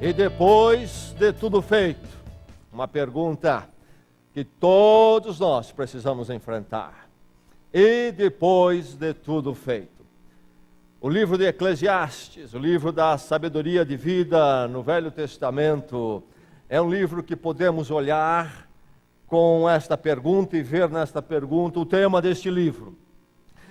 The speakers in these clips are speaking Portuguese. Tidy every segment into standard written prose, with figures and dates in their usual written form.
E depois de tudo feito, uma pergunta que todos nós precisamos enfrentar. E depois de tudo feito. O livro de Eclesiastes, o livro da sabedoria de vida no Velho Testamento, é um livro que podemos olhar com esta pergunta e ver nesta pergunta o tema deste livro.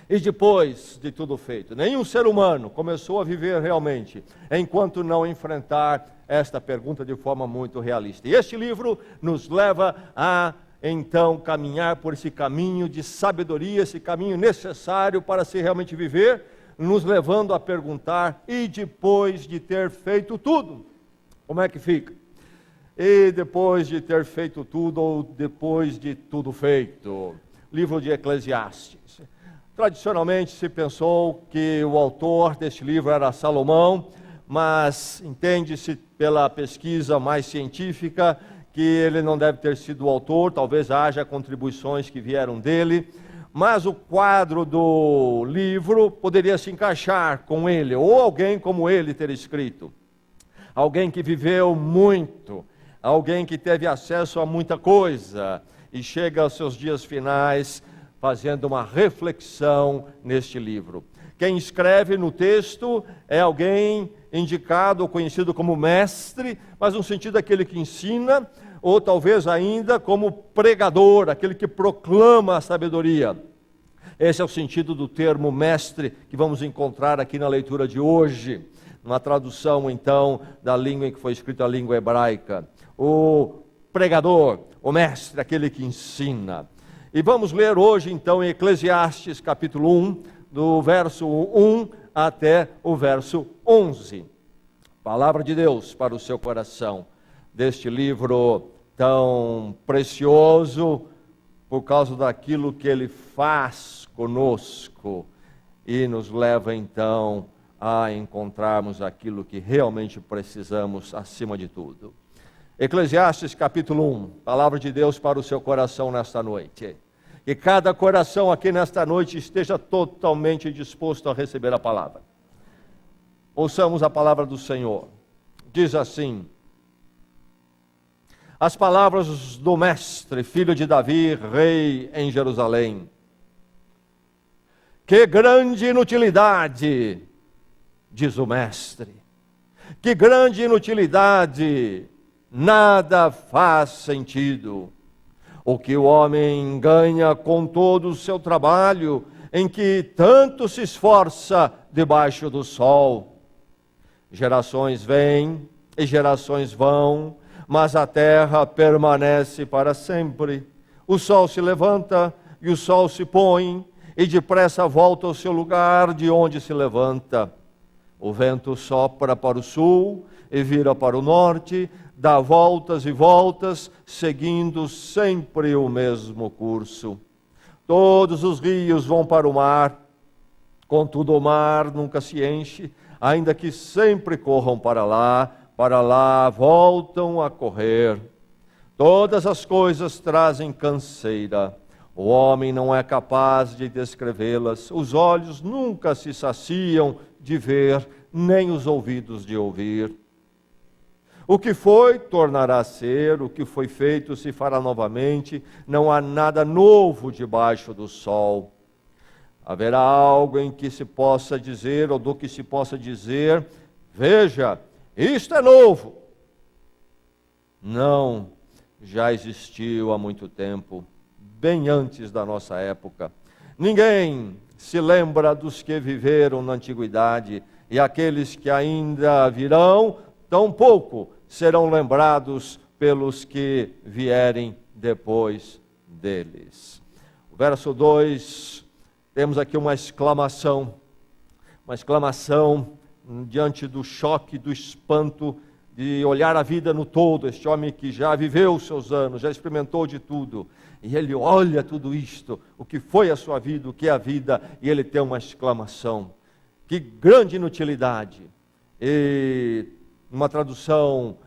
E depois de tudo feito, nenhum ser humano começou a viver realmente enquanto não enfrentar esta pergunta de forma muito realista. E este livro nos leva a então caminhar por esse caminho de sabedoria, esse caminho necessário para se realmente viver, nos levando a perguntar: e depois de ter feito tudo, como é que fica? E depois de ter feito tudo, ou depois de tudo feito? Livro de Eclesiastes. Tradicionalmente se pensou que o autor deste livro era Salomão, mas entende-se pela pesquisa mais científica que ele não deve ter sido o autor, talvez haja contribuições que vieram dele, mas o quadro do livro poderia se encaixar com ele, ou alguém como ele ter escrito. Alguém que viveu muito, alguém que teve acesso a muita coisa e chega aos seus dias finais fazendo uma reflexão neste livro. Quem escreve no texto é alguém indicado ou conhecido como mestre, mas no sentido daquele que ensina, ou talvez ainda como pregador, aquele que proclama a sabedoria. Esse é o sentido do termo mestre que vamos encontrar aqui na leitura de hoje, numa tradução então da língua em que foi escrita a língua hebraica. O pregador, o mestre, aquele que ensina. E vamos ler hoje então em Eclesiastes capítulo 1, do verso 1 até o verso 11. Palavra de Deus para o seu coração, deste livro tão precioso, por causa daquilo que ele faz conosco e nos leva então a encontrarmos aquilo que realmente precisamos acima de tudo. Eclesiastes capítulo 1, palavra de Deus para o seu coração nesta noite. Que cada coração aqui nesta noite esteja totalmente disposto a receber a palavra. Ouçamos a palavra do Senhor. Diz assim: as palavras do mestre, filho de Davi, rei em Jerusalém. Que grande inutilidade, diz o mestre. Que grande inutilidade, nada faz sentido. O que o homem ganha com todo o seu trabalho, em que tanto se esforça debaixo do sol. Gerações vêm e gerações vão, mas a terra permanece para sempre. O sol se levanta e o sol se põe, e depressa volta ao seu lugar de onde se levanta. O vento sopra para o sul e vira para o norte, dá voltas e voltas, seguindo sempre o mesmo curso. Todos os rios vão para o mar, contudo o mar nunca se enche, ainda que sempre corram para lá voltam a correr. Todas as coisas trazem canseira, o homem não é capaz de descrevê-las, os olhos nunca se saciam de ver, nem os ouvidos de ouvir. O que foi, tornará a ser, o que foi feito se fará novamente, não há nada novo debaixo do sol. Haverá algo em que se possa dizer, ou do que se possa dizer, veja, isto é novo. Não, já existiu há muito tempo, bem antes da nossa época. Ninguém se lembra dos que viveram na antiguidade, e aqueles que ainda virão, tampouco serão lembrados pelos que vierem depois deles. O verso 2, temos aqui uma exclamação diante do choque, do espanto, de olhar a vida no todo. Este homem que já viveu os seus anos, já experimentou de tudo, e ele olha tudo isto, o que foi a sua vida, o que é a vida, e ele tem uma exclamação: que grande inutilidade! E uma tradução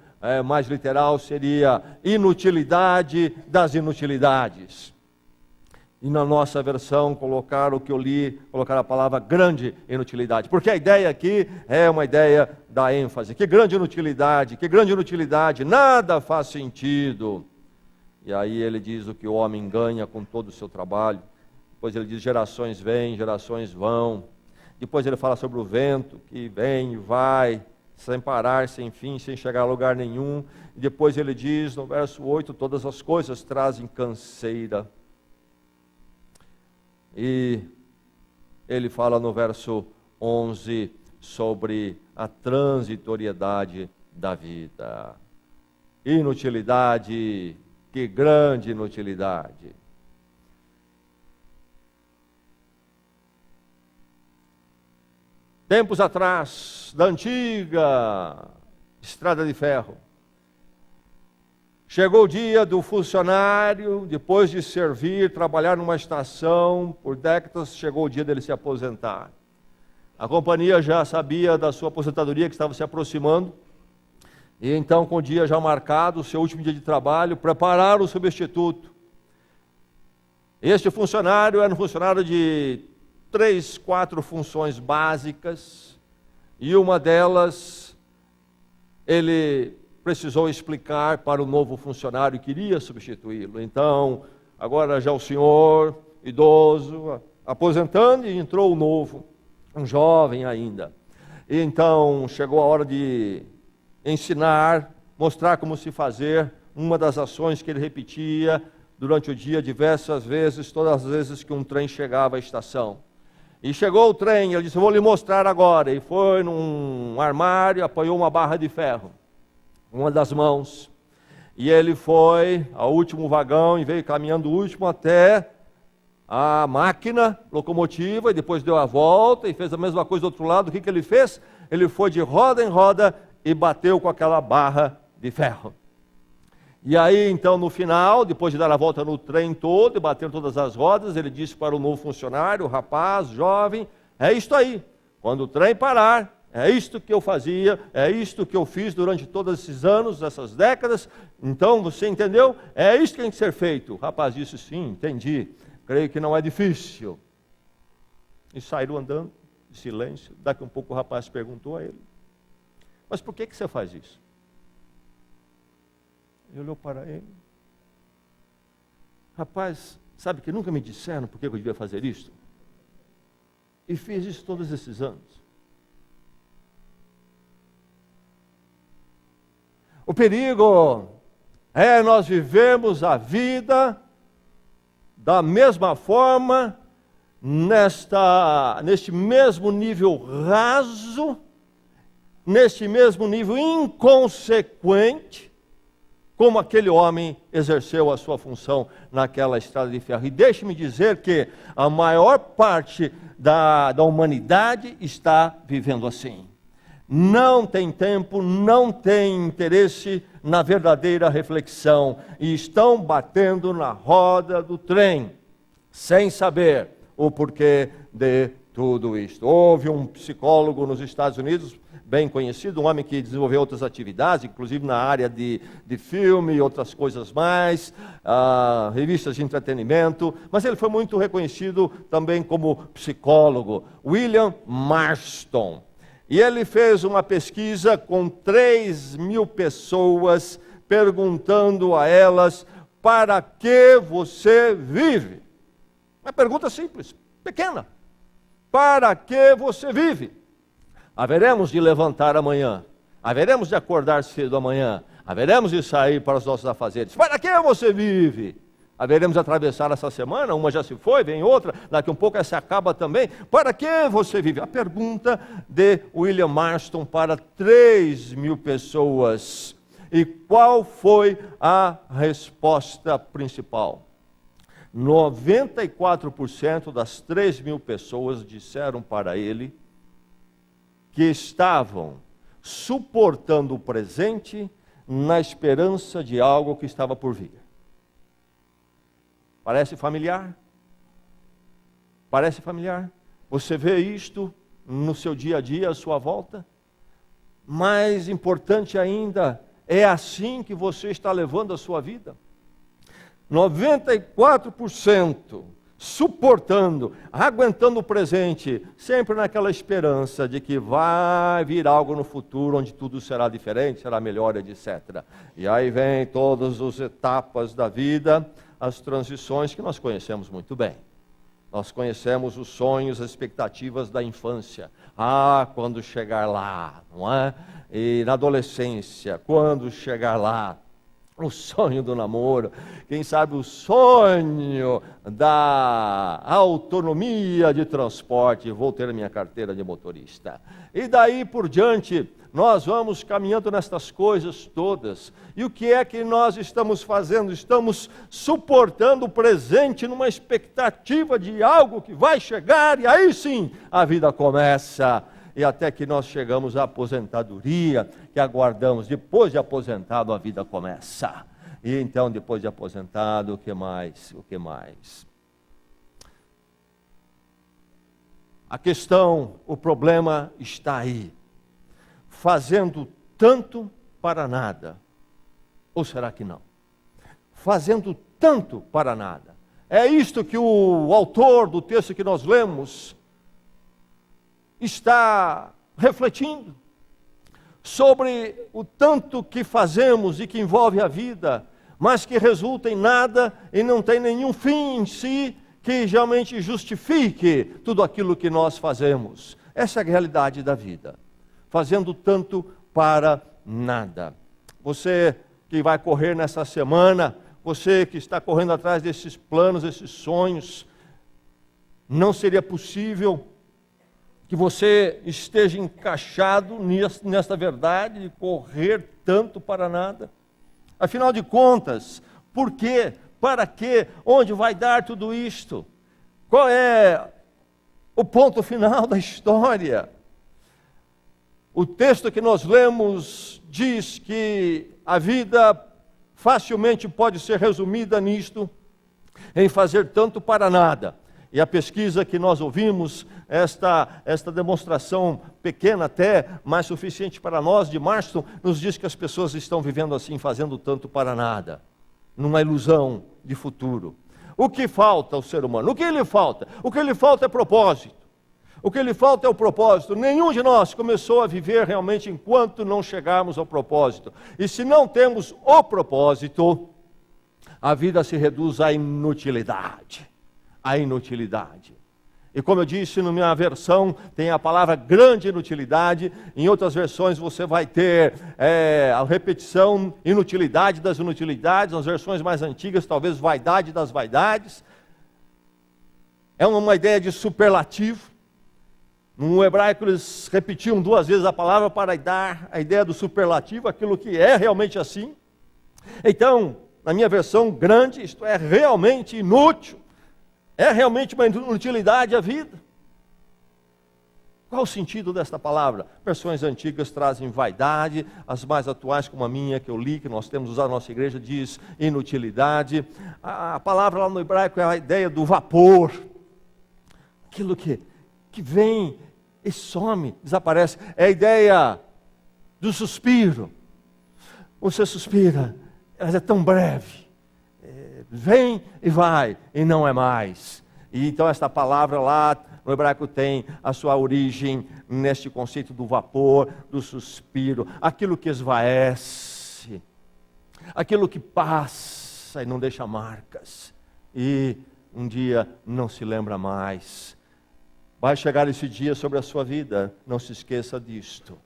mais literal seria inutilidade das inutilidades. E na nossa versão colocar o que eu li, colocar a palavra grande inutilidade. Porque a ideia aqui é uma ideia dá ênfase. Que grande inutilidade, nada faz sentido. E aí ele diz o que o homem ganha com todo o seu trabalho. Depois ele diz: gerações vêm, gerações vão. Depois ele fala sobre o vento que vem e vai, sem parar, sem fim, sem chegar a lugar nenhum. E depois ele diz no verso 8: todas as coisas trazem canseira. E ele fala no verso 11 sobre a transitoriedade da vida. Inutilidade, que grande inutilidade. Tempos atrás, da antiga estrada de ferro, chegou o dia do funcionário, depois de servir, trabalhar numa estação por décadas, chegou o dia dele se aposentar. A companhia já sabia da sua aposentadoria que estava se aproximando, e então, com o dia já marcado, o seu último dia de trabalho, prepararam o substituto. Este funcionário era um funcionário de 3, 4 funções básicas, e uma delas ele precisou explicar para o novo funcionário que iria substituí-lo. Então, agora já o senhor idoso, aposentando, e entrou o novo, um jovem ainda. E então chegou a hora de ensinar, mostrar como se fazer uma das ações que ele repetia durante o dia diversas vezes, todas as vezes que um trem chegava à estação. E chegou o trem, ele disse: vou lhe mostrar agora. E foi num armário, apanhou uma barra de ferro, uma das mãos. E ele foi ao último vagão e veio caminhando o último até a máquina locomotiva, e depois deu a volta e fez a mesma coisa do outro lado. O que ele fez? Ele foi de roda em roda e bateu com aquela barra de ferro. E aí, então, no final, depois de dar a volta no trem todo e bater todas as rodas, ele disse para o novo funcionário, o rapaz, jovem: é isto aí, quando o trem parar, é isto que eu fazia, é isto que eu fiz durante todos esses anos, essas décadas. Então, você entendeu? É isto que tem que ser feito. O rapaz disse: sim, entendi, creio que não é difícil. E saíram andando, em silêncio. Daqui a um pouco o rapaz perguntou a ele: mas por que você faz isso? Ele olhou para ele: rapaz, sabe que nunca me disseram por que eu devia fazer isso? E fiz isso todos esses anos. O perigo é nós vivemos a da mesma forma, neste mesmo nível raso, neste mesmo nível inconsequente, como aquele homem exerceu a sua função naquela estrada de ferro. E deixe-me dizer que a maior parte da humanidade está vivendo assim. Não tem tempo, não tem interesse na verdadeira reflexão, e estão batendo na roda do trem, sem saber o porquê de tudo isto. Houve um psicólogo nos Estados Unidos, bem conhecido, um homem que desenvolveu outras atividades, inclusive na área de filme e outras coisas mais, revistas de entretenimento, mas ele foi muito reconhecido também como psicólogo, William Marston. E ele fez uma pesquisa com 3.000 pessoas, perguntando a elas: para que você vive? Uma pergunta simples, pequena. Para que você vive? Haveremos de levantar amanhã, haveremos de acordar cedo amanhã, haveremos de sair para os nossos afazeres. Para que você vive? Haveremos de atravessar essa semana, uma já se foi, vem outra, daqui um pouco essa acaba também. Para que você vive? A pergunta de William Marston para 3.000 pessoas. E qual foi a resposta principal? 94% das 3.000 pessoas disseram para ele que estavam suportando o presente na esperança de algo que estava por vir. Parece familiar? Parece familiar? Você vê isto no seu dia a dia, à sua volta? Mais importante ainda, é assim que você está levando a sua vida? 94% suportando, aguentando o presente, sempre naquela esperança de que vai vir algo no futuro onde tudo será diferente, será melhor, etc. E aí vem todas as etapas da vida, as transições que nós conhecemos muito bem. Nós conhecemos os sonhos, as expectativas da infância. Ah, quando chegar lá, não é? E na adolescência, quando chegar lá, o sonho do namoro, quem sabe o sonho da autonomia de transporte, vou ter a minha carteira de motorista. E daí por diante, nós vamos caminhando nestas coisas todas. E o que é que nós estamos fazendo? Estamos suportando o presente numa expectativa de algo que vai chegar, e aí sim a vida começa. E até que nós chegamos à aposentadoria, que aguardamos. Depois de aposentado, a vida começa. E então, depois de aposentado, o que mais? O que mais? A questão, o problema está aí. Fazendo tanto para nada. Ou será que não? Fazendo tanto para nada. É isto que o autor do texto que nós lemos está refletindo sobre o tanto que fazemos e que envolve a vida, mas que resulta em nada e não tem nenhum fim em si que realmente justifique tudo aquilo que nós fazemos. Essa é a realidade da vida. Fazendo tanto para nada. Você que vai correr nessa semana, você que está correndo atrás desses planos, desses sonhos, não seria possível que você esteja encaixado nesta verdade de correr tanto para nada. Afinal de contas, por quê? Para quê? Onde vai dar tudo isto? Qual é o ponto final da história? O texto que nós lemos diz que a vida facilmente pode ser resumida nisto, em fazer tanto para nada. E a pesquisa que nós ouvimos, esta demonstração pequena até, mas suficiente para nós, de Marston, nos diz que as pessoas estão vivendo assim, fazendo tanto para nada, numa ilusão de futuro. O que falta ao ser humano? O que lhe falta? O que lhe falta é propósito. O que lhe falta é o propósito. Nenhum de nós começou a viver realmente enquanto não chegarmos ao propósito. E se não temos o propósito, a vida se reduz à inutilidade. A inutilidade. E como eu disse, na minha versão tem a palavra grande inutilidade, em outras versões você vai ter a repetição inutilidade das inutilidades, nas versões mais antigas talvez vaidade das vaidades. É uma ideia de superlativo. No hebraico eles repetiam 2 vezes a palavra para dar a ideia do superlativo, aquilo que é realmente assim. Então, na minha versão grande, isto é realmente inútil. É realmente uma inutilidade a vida. Qual o sentido desta palavra? Versões antigas trazem vaidade, as mais atuais, como a minha, que eu li, que nós temos usado na nossa igreja, diz inutilidade. A palavra lá no hebraico é a ideia do vapor. Aquilo que vem e some, desaparece. É a ideia do suspiro. Você suspira, mas é tão breve. Vem e vai, e não é mais. E então esta palavra lá no hebraico tem a sua origem neste conceito do vapor, do suspiro, aquilo que esvaece, aquilo que passa e não deixa marcas, e um dia não se lembra mais. Vai chegar esse dia sobre a sua vida, não se esqueça disto.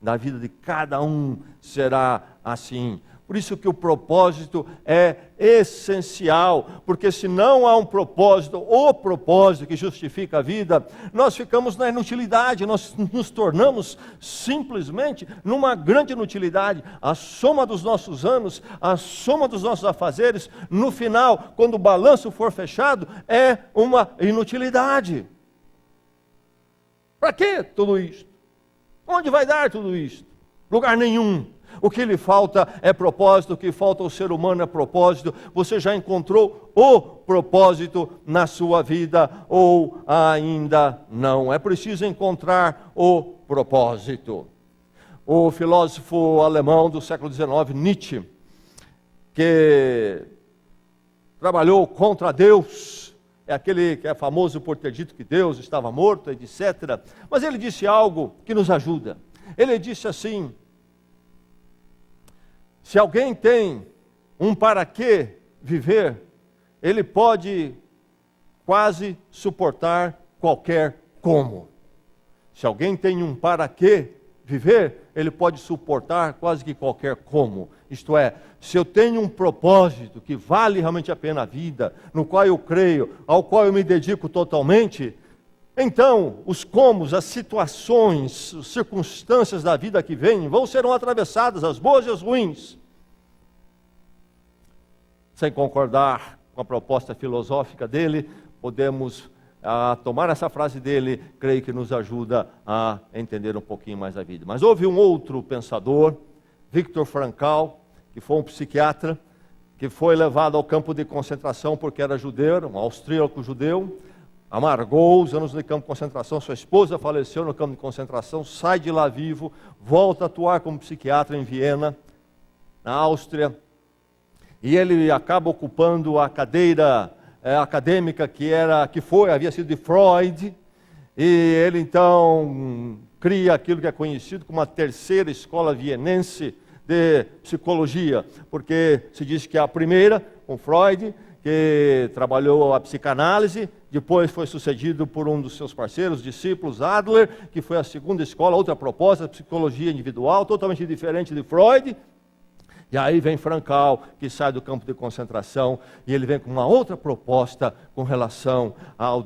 Na vida de cada um será assim. Por isso que o propósito é essencial, porque se não há um propósito, o propósito que justifica a vida, nós ficamos na inutilidade, nós nos tornamos simplesmente numa grande inutilidade. A soma dos nossos anos, a soma dos nossos afazeres, no final, quando o balanço for fechado, é uma inutilidade. Para que tudo isso? Onde vai dar tudo isso? Lugar nenhum. O que lhe falta é propósito, o que falta ao ser humano é propósito. Você já encontrou o propósito na sua vida ou ainda não? É preciso encontrar o propósito. O filósofo alemão do século XIX, Nietzsche, que trabalhou contra Deus é aquele que é famoso por ter dito que Deus estava morto, etc. Mas ele disse algo que nos ajuda. Ele disse assim: se alguém tem um para que viver, ele pode quase suportar qualquer como. Se alguém tem um para que viver, ele pode suportar quase que qualquer como. Isto é, se eu tenho um propósito que vale realmente a pena a vida, no qual eu creio, ao qual eu me dedico totalmente, então os comos, as situações, as circunstâncias da vida que vêm serão atravessadas, as boas e as ruins. Sem concordar com a proposta filosófica dele, podemos tomar essa frase dele, creio que nos ajuda a entender um pouquinho mais a vida. Mas houve um outro pensador, Viktor Frankl, que foi um psiquiatra, que foi levado ao campo de concentração porque era judeu, um austríaco judeu, amargou os anos de campo de concentração, sua esposa faleceu no campo de concentração, sai de lá vivo, volta a atuar como psiquiatra em Viena, na Áustria, e ele acaba ocupando a cadeira acadêmica havia sido de Freud, e ele então cria aquilo que é conhecido como a terceira escola vienense de psicologia, porque se diz que a primeira, com Freud, que trabalhou a psicanálise, depois foi sucedido por um dos seus parceiros, discípulos, Adler, que foi a segunda escola, outra proposta, psicologia individual, totalmente diferente de Freud. E aí vem Frankl, que sai do campo de concentração, e ele vem com uma outra proposta com relação aos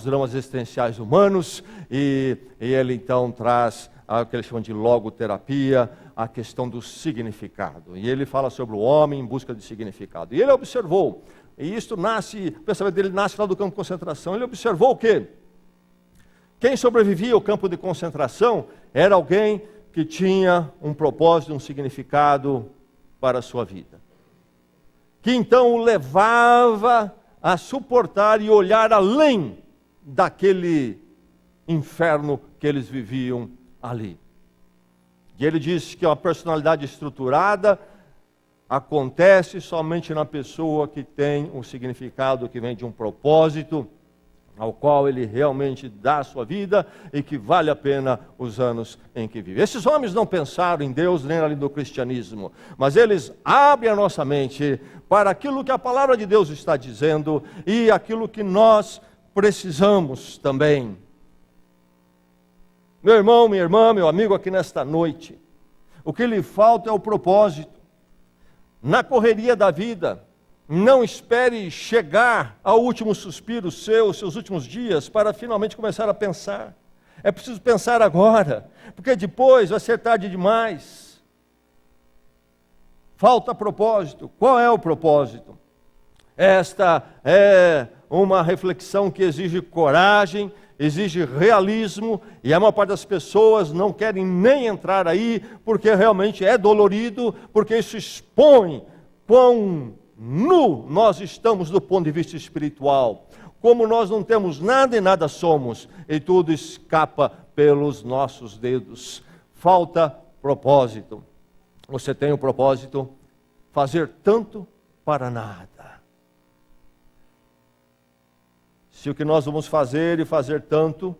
dramas existenciais humanos, e ele então traz o que eles chamam de logoterapia, a questão do significado. E ele fala sobre o homem em busca de significado. E ele observou, e isto nasce, o pensamento dele nasce lá do campo de concentração, ele observou o quê? Quem sobrevivia ao campo de concentração era alguém que tinha um propósito, um significado para a sua vida, que então o levava a suportar e olhar além daquele inferno que eles viviam ali. E ele diz que a personalidade estruturada acontece somente na pessoa que tem um significado, que vem de um propósito, ao qual ele realmente dá a sua vida e que vale a pena os anos em que vive. Esses homens não pensaram em Deus nem ali do cristianismo, mas eles abrem a nossa mente para aquilo que a palavra de Deus está dizendo e aquilo que nós precisamos também. Meu irmão, minha irmã, meu amigo aqui nesta noite, o que lhe falta é o propósito. Na correria da vida, não espere chegar ao último suspiro seus últimos dias, para finalmente começar a pensar. É preciso pensar agora, porque depois vai ser tarde demais. Falta propósito. Qual é o propósito? Esta é uma reflexão que exige coragem, exige realismo, e a maior parte das pessoas não querem nem entrar aí, porque realmente é dolorido, porque isso expõe quão nu nós estamos do ponto de vista espiritual, como nós não temos nada e nada somos, e tudo escapa pelos nossos dedos. Falta propósito. Você tem o propósito? Fazer tanto para nada. Se o que nós vamos fazer e fazer tanto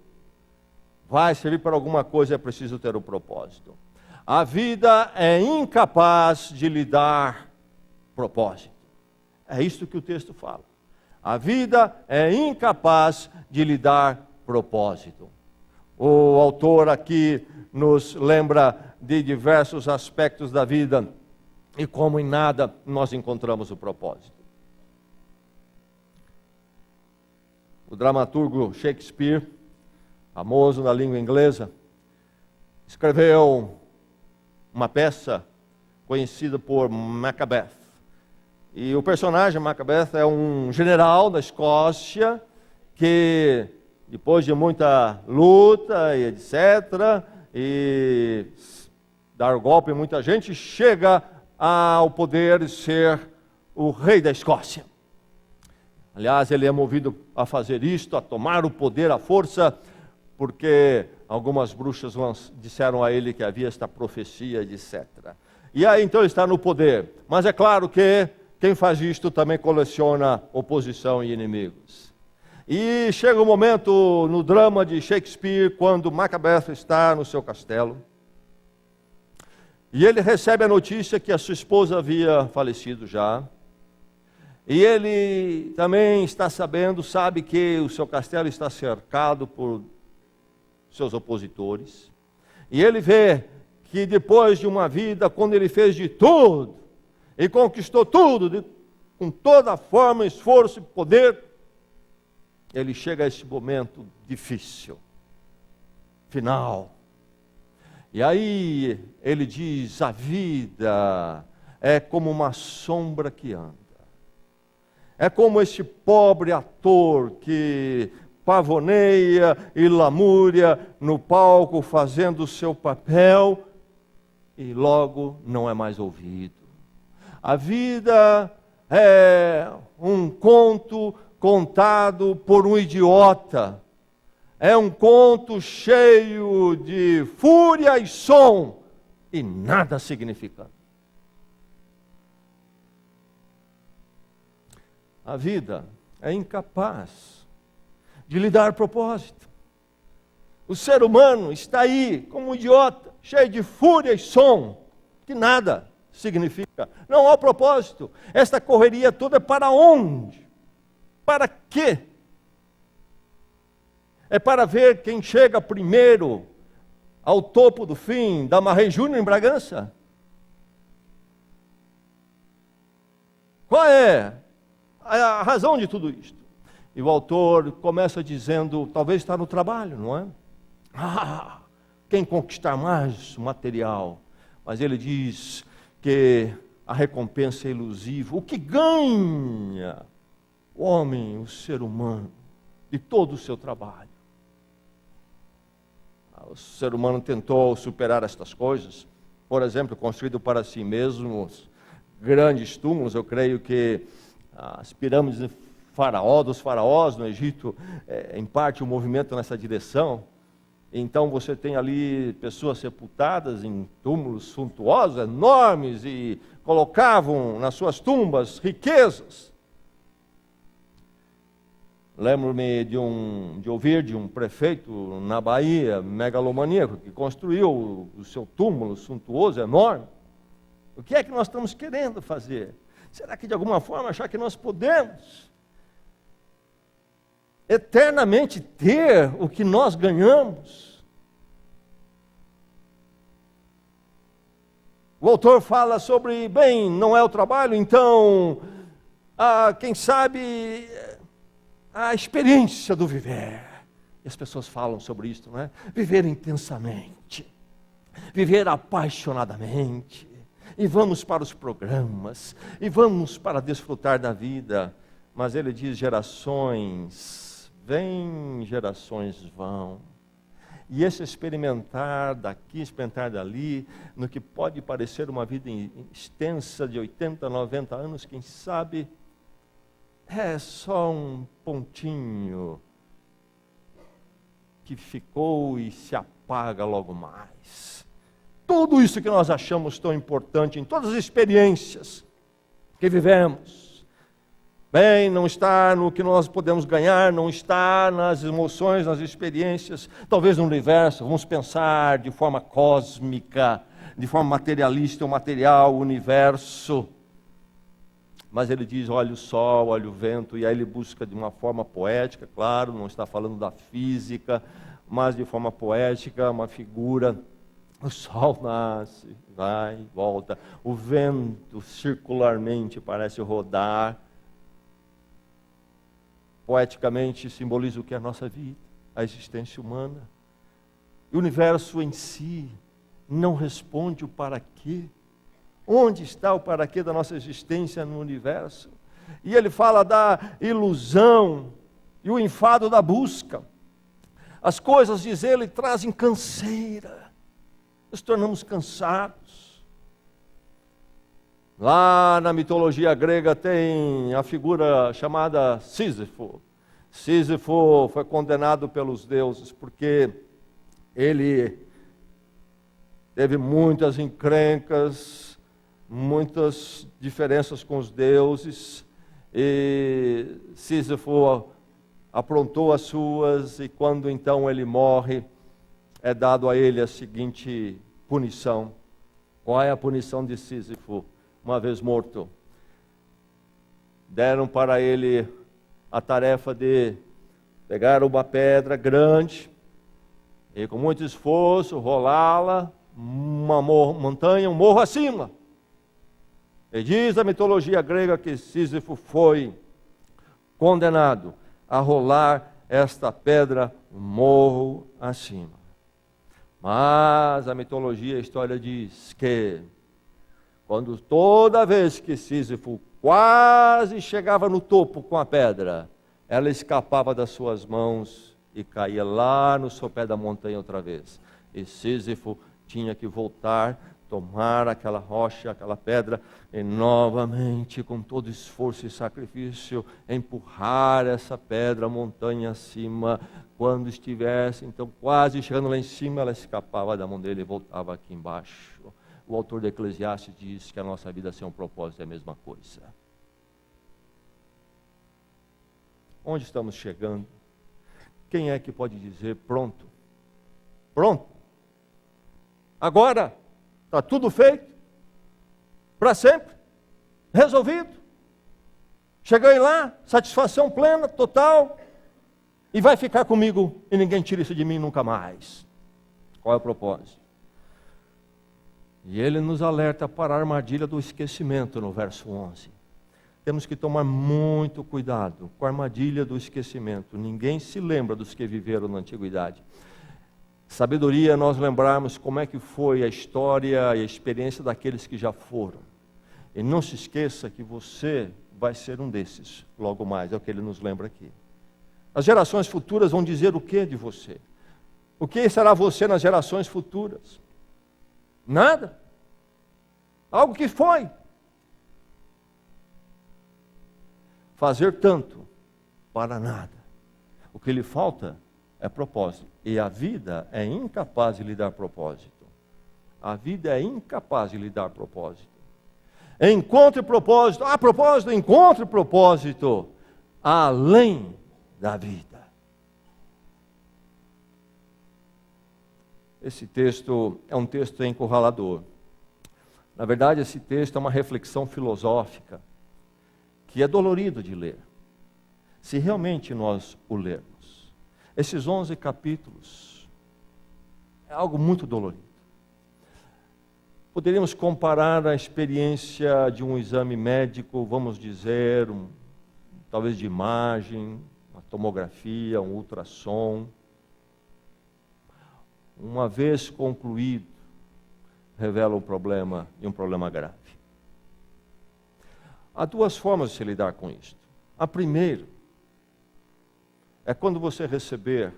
vai servir para alguma coisa, é preciso ter o propósito. A vida é incapaz de lhe dar propósito. É isso que o texto fala. A vida é incapaz de lhe dar propósito. O autor aqui nos lembra de diversos aspectos da vida e como em nada nós encontramos o propósito. O dramaturgo Shakespeare, famoso na língua inglesa, escreveu uma peça conhecida por Macbeth. E o personagem Macbeth é um general da Escócia que, depois de muita luta e etc., e dar golpe em muita gente, chega ao poder de ser o rei da Escócia. Aliás, ele é movido a fazer isto, a tomar o poder à força, porque algumas bruxas disseram a ele que havia esta profecia, etc. E aí então ele está no poder. Mas é claro que quem faz isto também coleciona oposição e inimigos. E chega um momento no drama de Shakespeare, quando Macbeth está no seu castelo, e ele recebe a notícia que a sua esposa havia falecido já, e ele também está sabendo, sabe que o seu castelo está cercado por seus opositores, e ele vê que depois de uma vida, quando ele fez de tudo, e conquistou tudo, com toda a forma, esforço e poder, ele chega a esse momento difícil, final. E aí ele diz: a vida é como uma sombra que anda. É como este pobre ator que pavoneia e lamúria no palco fazendo o seu papel e logo não é mais ouvido. A vida é um conto contado por um idiota. É um conto cheio de fúria e som e nada significante. A vida é incapaz de lhe dar propósito. O ser humano está aí como um idiota, cheio de fúria e som, que nada significa. Não há propósito. Esta correria toda é para onde? Para quê? É para ver quem chega primeiro ao topo do fim da Marrei Júnior em Bragança? Qual é a razão de tudo isto? E o autor começa dizendo, talvez está no trabalho, não é? Quem conquistar mais material. Mas ele diz que a recompensa é ilusiva. O que ganha o homem, o ser humano, de todo o seu trabalho? O ser humano tentou superar estas coisas, por exemplo, construído para si mesmo grandes túmulos. Eu creio que as pirâmides dos faraós no Egito, em parte o movimento nessa direção. Então você tem ali pessoas sepultadas em túmulos suntuosos, enormes, e colocavam nas suas tumbas riquezas. Lembro-me de ouvir de um prefeito na Bahia, megalomaníaco, que construiu o seu túmulo suntuoso, enorme. O que é que nós estamos querendo fazer? Será que de alguma forma achar que nós podemos eternamente ter o que nós ganhamos? O autor fala sobre, bem, não é o trabalho, então, quem sabe, a experiência do viver. E as pessoas falam sobre isso, não é? Viver intensamente, viver apaixonadamente, e vamos para os programas, e vamos para desfrutar da vida. Mas ele diz, gerações vêm, gerações vão. E esse experimentar daqui, experimentar dali, no que pode parecer uma vida extensa de 80, 90 anos, quem sabe, é só um pontinho que ficou e se apaga logo mais. Tudo isso que nós achamos tão importante em todas as experiências que vivemos, bem, não está no que nós podemos ganhar, não está nas emoções, nas experiências, talvez no universo. Vamos pensar de forma cósmica, de forma materialista, o material, o universo. Mas ele diz, olha o sol, olha o vento, e aí ele busca de uma forma poética, claro, não está falando da física, mas de forma poética, uma figura. O sol nasce, vai, volta, o vento circularmente parece rodar. Poeticamente simboliza o que é a nossa vida, a existência humana. E o universo em si não responde o para quê. Onde está o para quê da nossa existência no universo? E ele fala da ilusão e o enfado da busca. As coisas, diz ele, trazem canseira. Nos tornamos cansados. Lá na mitologia grega tem a figura chamada Sísifo. Sísifo foi condenado pelos deuses porque ele teve muitas encrencas, muitas diferenças com os deuses, e Sísifo aprontou as suas, e quando então ele morre, é dado a ele a seguinte punição. Qual é a punição de Sísifo, uma vez morto? Deram para ele a tarefa de pegar uma pedra grande e com muito esforço rolá-la uma montanha, um morro acima. E diz a mitologia grega que Sísifo foi condenado a rolar esta pedra morro acima. Mas a mitologia, a história diz que quando toda vez que Sísifo quase chegava no topo com a pedra, ela escapava das suas mãos e caía lá no sopé da montanha outra vez. E Sísifo tinha que voltar, tomar aquela rocha, aquela pedra, e novamente, com todo esforço e sacrifício, empurrar essa pedra montanha acima. Quando estivesse, então, quase chegando lá em cima, ela escapava da mão dele e voltava aqui embaixo. O autor de Eclesiastes diz que a nossa vida sem um propósito é a mesma coisa. Onde estamos chegando? Quem é que pode dizer pronto? Pronto. Agora está tudo feito. Para sempre. Resolvido. Cheguei lá, satisfação plena, total. E vai ficar comigo e ninguém tira isso de mim nunca mais. Qual é o propósito? E ele nos alerta para a armadilha do esquecimento no verso 11. Temos que tomar muito cuidado com a armadilha do esquecimento. Ninguém se lembra dos que viveram na antiguidade. Sabedoria é nós lembrarmos como é que foi a história e a experiência daqueles que já foram. E não se esqueça que você vai ser um desses, logo mais, é o que ele nos lembra aqui. As gerações futuras vão dizer o que de você? O que será você nas gerações futuras? Nada. Algo que foi. Fazer tanto para nada. O que lhe falta é propósito. E a vida é incapaz de lhe dar propósito. A vida é incapaz de lhe dar propósito. Encontre propósito. Propósito, encontre propósito. Além da vida. Esse texto é um texto encurralador. Na verdade, esse texto é uma reflexão filosófica que é dolorido de ler, se realmente nós o lermos. Esses 11 capítulos é algo muito dolorido. Poderíamos comparar a experiência de um exame médico, vamos dizer, talvez de imagem, uma tomografia, um ultrassom. Uma vez concluído, revela um problema, e um problema grave. Há duas formas de se lidar com isto. A primeira é quando você receber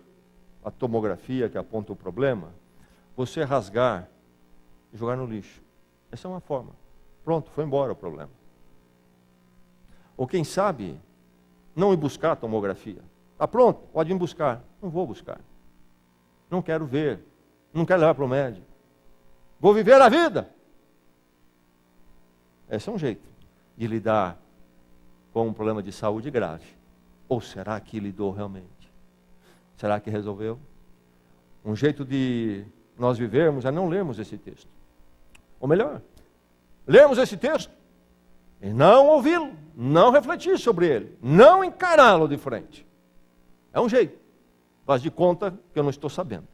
a tomografia que aponta o problema, você rasgar e jogar no lixo. Essa é uma forma. Pronto, foi embora o problema. Ou quem sabe, não ir buscar a tomografia. Está pronto, pode ir buscar. Não vou buscar. Não quero ver. Não quero levar para o médico. Vou viver a vida. Esse é um jeito de lidar com um problema de saúde grave. Ou será que lidou realmente? Será que resolveu? Um jeito de nós vivermos é não lermos esse texto. Ou melhor, lermos esse texto e não ouvi-lo, não refletir sobre ele, não encará-lo de frente. É um jeito. Faz de conta que eu não estou sabendo.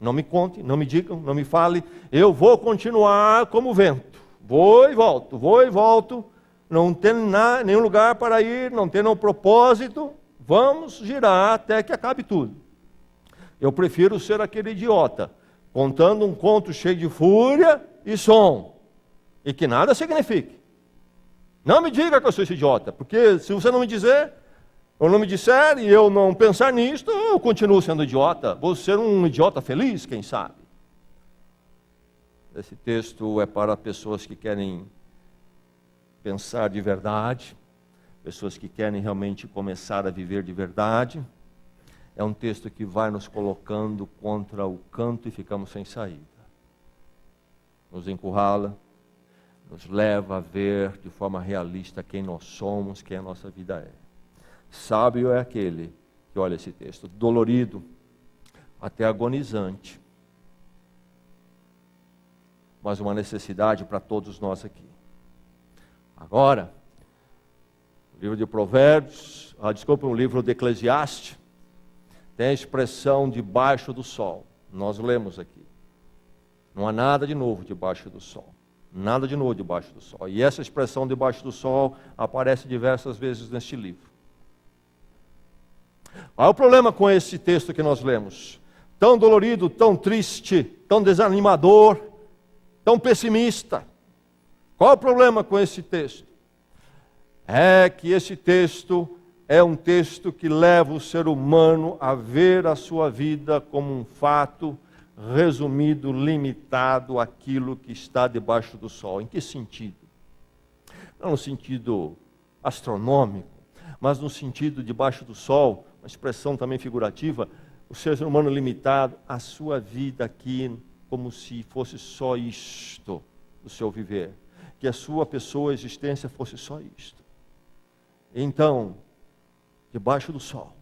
Não me conte, não me digam, não me fale. Eu vou continuar como o vento. Vou e volto. Não tem nenhum lugar para ir, não tem nenhum propósito. Vamos girar até que acabe tudo. Eu prefiro ser aquele idiota, contando um conto cheio de fúria e som, e que nada signifique. Não me diga que eu sou esse idiota, porque se você não me dizer, ou não me disser, e eu não pensar nisto, eu continuo sendo idiota. Vou ser um idiota feliz, quem sabe. Esse texto é para pessoas que querem pensar de verdade, pessoas que querem realmente começar a viver de verdade. É um texto que vai nos colocando contra o canto e ficamos sem saída. Nos encurrala, nos leva a ver de forma realista quem nós somos, quem a nossa vida é. Sábio é aquele que olha esse texto, dolorido, até agonizante, mas uma necessidade para todos nós aqui. Agora, o livro de Provérbios, o livro de Eclesiastes, tem a expressão debaixo do sol. Nós lemos aqui. Não há nada de novo debaixo do sol. Nada de novo debaixo do sol. E essa expressão debaixo do sol aparece diversas vezes neste livro. Qual é o problema com esse texto que nós lemos? Tão dolorido, tão triste, tão desanimador, tão pessimista. Qual é o problema com esse texto? É que esse texto é um texto que leva o ser humano a ver a sua vida como um fato resumido, limitado àquilo que está debaixo do sol. Em que sentido? Não no sentido astronômico, mas no sentido debaixo do sol, uma expressão também figurativa, o ser humano limitado à sua vida aqui, como se fosse só isto do seu viver, que a sua pessoa, a existência fosse só isto. Então, debaixo do sol,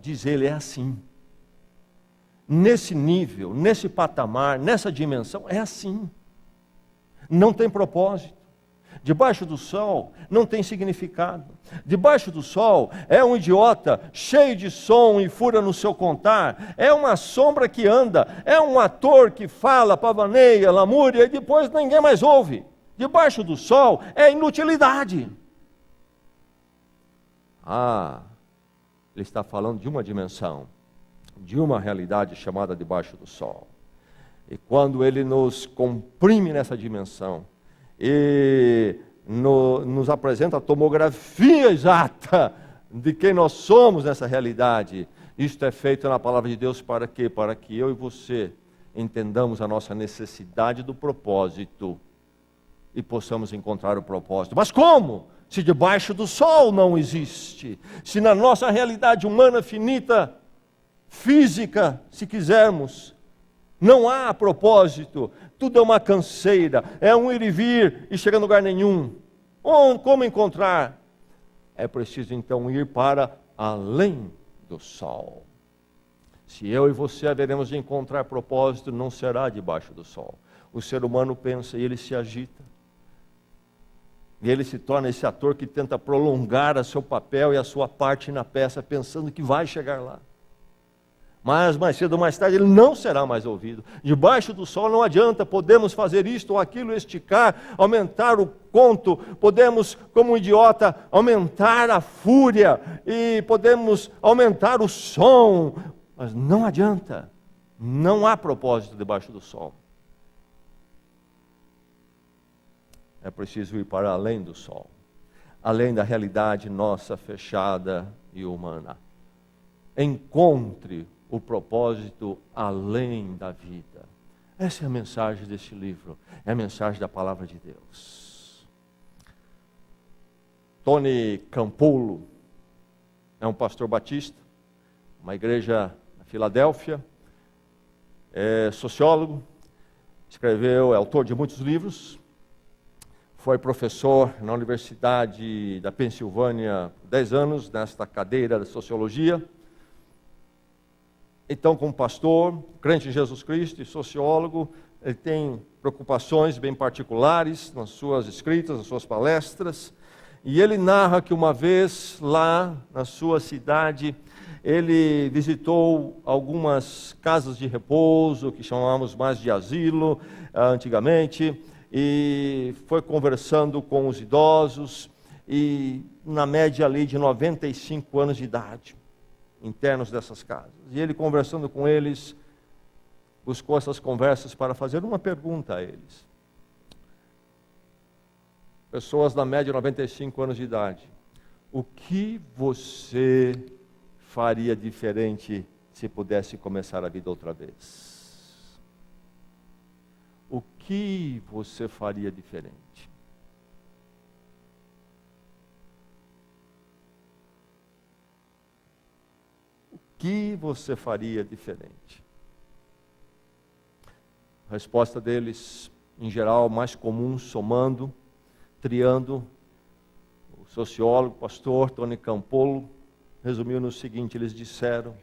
diz ele, é assim. Nesse nível, nesse patamar, nessa dimensão, é assim. Não tem propósito. Debaixo do sol não tem significado. Debaixo do sol é um idiota cheio de som e fúria no seu contar. É uma sombra que anda. É um ator que fala, pavaneia, lamúria e depois ninguém mais ouve. Debaixo do sol é inutilidade. Ele está falando de uma dimensão, de uma realidade chamada debaixo do sol. E quando ele nos comprime nessa dimensão e nos apresenta a tomografia exata de quem nós somos nessa realidade, isto é feito na palavra de Deus para quê? Para que eu e você entendamos a nossa necessidade do propósito e possamos encontrar o propósito. Mas como? Se debaixo do sol não existe, se na nossa realidade humana finita, física, se quisermos, não há propósito, tudo é uma canseira, é um ir e vir e chega a lugar nenhum. Como encontrar? É preciso então ir para além do sol. Se eu e você haveremos de encontrar propósito, não será debaixo do sol. O ser humano pensa e ele se agita. E ele se torna esse ator que tenta prolongar o seu papel e a sua parte na peça, pensando que vai chegar lá. Mas mais cedo ou mais tarde ele não será mais ouvido. Debaixo do sol não adianta, podemos fazer isto ou aquilo, esticar, aumentar o conto, podemos, como um idiota, aumentar a fúria e podemos aumentar o som, mas não adianta, não há propósito debaixo do sol. É preciso ir para além do sol, além da realidade nossa fechada e humana. Encontre o propósito além da vida. Essa é a mensagem deste livro, é a mensagem da palavra de Deus. Tony Campolo é um pastor batista, uma igreja na Filadélfia, é sociólogo, é autor de muitos livros, foi professor na Universidade da Pensilvânia por 10 anos, nesta cadeira de sociologia. Então, como pastor, crente em Jesus Cristo e sociólogo, ele tem preocupações bem particulares nas suas escritas, nas suas palestras. E ele narra que uma vez lá na sua cidade, ele visitou algumas casas de repouso, que chamávamos mais de asilo antigamente, e foi conversando com os idosos, e na média ali de 95 anos de idade, internos dessas casas. E ele, conversando com eles, buscou essas conversas para fazer uma pergunta a eles. Pessoas na média de 95 anos de idade. O que você faria diferente se pudesse começar a vida outra vez? O que você faria diferente? O que você faria diferente? A resposta deles, em geral, mais comum, somando, triando, sociólogo, pastor Tony Campolo, resumiu no seguinte: eles disseram: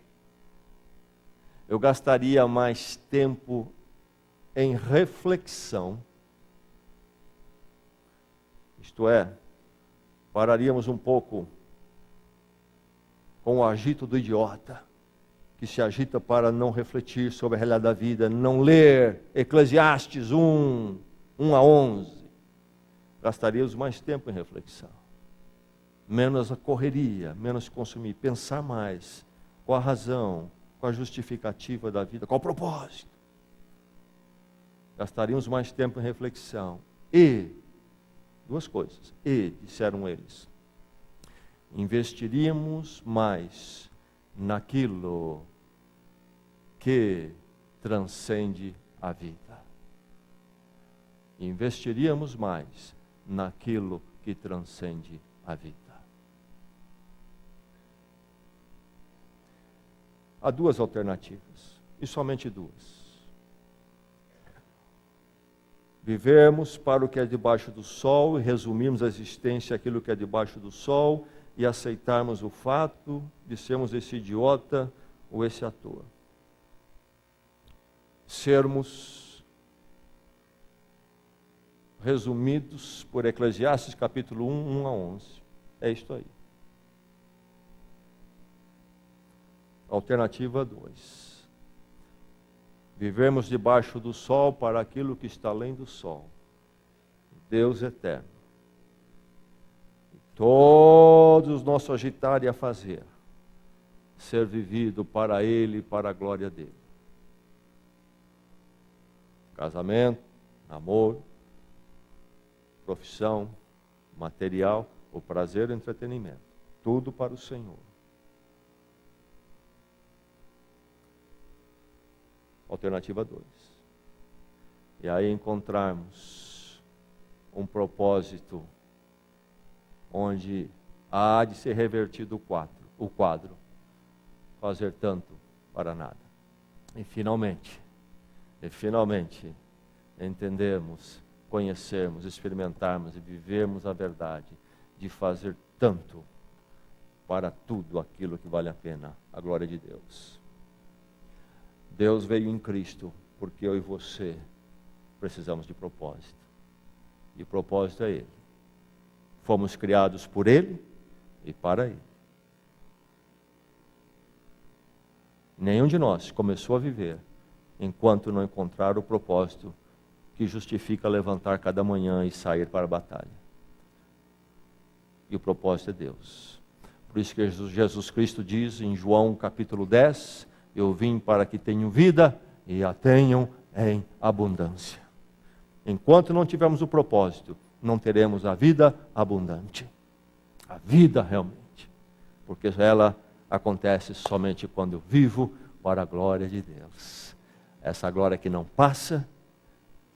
eu gastaria mais tempo em reflexão, isto é, pararíamos um pouco com o agito do idiota, que se agita para não refletir sobre a realidade da vida, não ler Eclesiastes 1, 1 a 11. Gastaríamos mais tempo em reflexão, menos a correria, menos consumir, pensar mais, com a razão, com a justificativa da vida, qual o propósito. Gastaríamos mais tempo em reflexão. E, duas coisas, disseram eles, investiríamos mais naquilo que transcende a vida. Investiríamos mais naquilo que transcende a vida. Há duas alternativas, e somente duas. Vivemos para o que é debaixo do sol e resumirmos a existência àquilo que é debaixo do sol e aceitarmos o fato de sermos esse idiota ou esse ator. Sermos resumidos por Eclesiastes capítulo 1, 1 a 11. É isto aí. Alternativa 2. Vivemos debaixo do sol para aquilo que está além do sol. Deus eterno. E todos os nossos agitar e a fazer, ser vivido para Ele e para a glória dEle. Casamento, namoro, profissão, material, o prazer e o entretenimento. Tudo para o Senhor. Alternativa 2. E aí encontrarmos um propósito onde há de ser revertido o quadro. Fazer tanto para nada. E finalmente, entendermos, conhecermos, experimentarmos e vivermos a verdade de fazer tanto para tudo aquilo que vale a pena, a glória de Deus. Deus veio em Cristo porque eu e você precisamos de propósito. E o propósito é Ele. Fomos criados por Ele e para Ele. Nenhum de nós começou a viver enquanto não encontrar o propósito que justifica levantar cada manhã e sair para a batalha. E o propósito é Deus. Por isso que Jesus Cristo diz em João capítulo 10, eu vim para que tenham vida e a tenham em abundância. Enquanto não tivermos o propósito, não teremos a vida abundante. A vida realmente. Porque ela acontece somente quando eu vivo para a glória de Deus. Essa glória que não passa,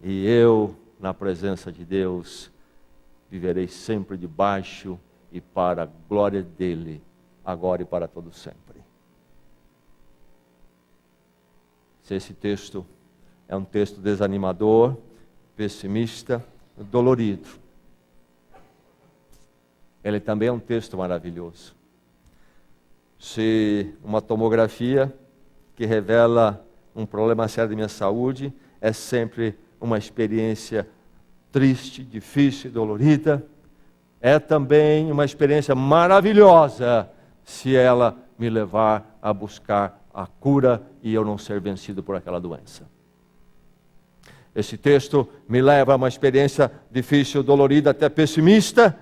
e eu, na presença de Deus, viverei sempre debaixo e para a glória dEle, agora e para todo sempre. Se esse texto é um texto desanimador, pessimista, dolorido, ele também é um texto maravilhoso. Se uma tomografia que revela um problema sério da minha saúde é sempre uma experiência triste, difícil e dolorida, é também uma experiência maravilhosa se ela me levar a buscar a cura e eu não ser vencido por aquela doença. Esse texto me leva a uma experiência difícil, dolorida, até pessimista,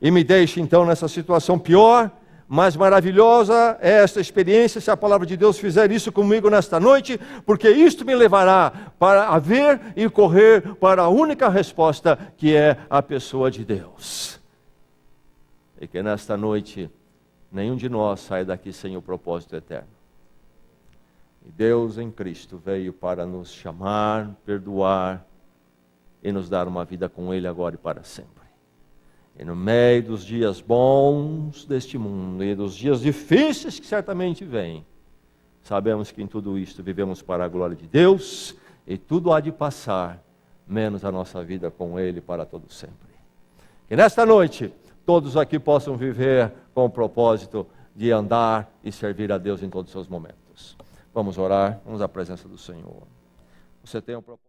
e me deixa então nessa situação pior, mas maravilhosa é esta experiência se a palavra de Deus fizer isso comigo nesta noite, porque isto me levará para ver e correr para a única resposta, que é a pessoa de Deus. E que nesta noite nenhum de nós sai daqui sem o propósito eterno. E Deus em Cristo veio para nos chamar, perdoar e nos dar uma vida com Ele agora e para sempre. E no meio dos dias bons deste mundo e dos dias difíceis que certamente vêm, sabemos que em tudo isto vivemos para a glória de Deus e tudo há de passar, menos a nossa vida com Ele para todo sempre. Que nesta noite todos aqui possam viver com o propósito de andar e servir a Deus em todos os seus momentos. Vamos orar, vamos à presença do Senhor. Você tem um propósito.